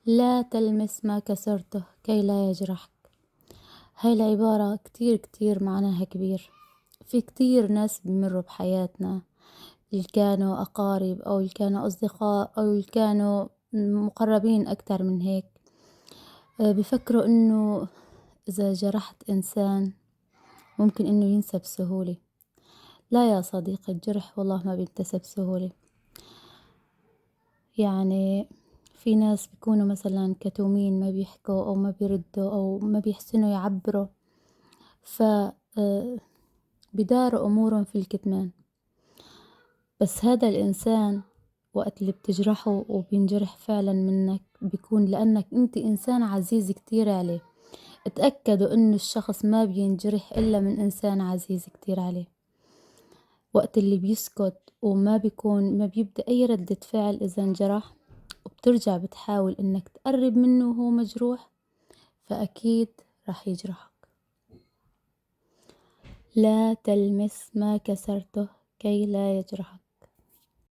لا تلمس ما كسرته كي لا يجرحك. هاي العبارة كتير كتير معناها كبير. في كتير ناس بمروا بحياتنا، اللي كانوا أقارب أو اللي كانوا أصدقاء أو اللي كانوا مقربين أكتر من هيك، بيفكروا إنه إذا جرحت إنسان ممكن إنه ينسى بسهولة. لا يا صديقي، الجرح والله ما بينتسى بسهولة. يعني في ناس بيكونوا مثلا كتومين، ما بيحكوا أو ما بيردوا أو ما بيحسنوا يعبروا، ف بداروا أمورهم في الكتمان. بس هذا الإنسان وقت اللي بتجرحه وبينجرح فعلا منك، بيكون لأنك أنت إنسان عزيز كتير عليه. اتأكدوا إنه الشخص ما بينجرح إلا من إنسان عزيز كتير عليه. وقت اللي بيسكت وما بيكون ما بيبدأ أي ردة فعل إذا انجرح، وبترجع بتحاول إنك تقرب منه وهو مجروح، فأكيد راح يجرحك. لا تلمس ما كسرته كي لا يجرحك.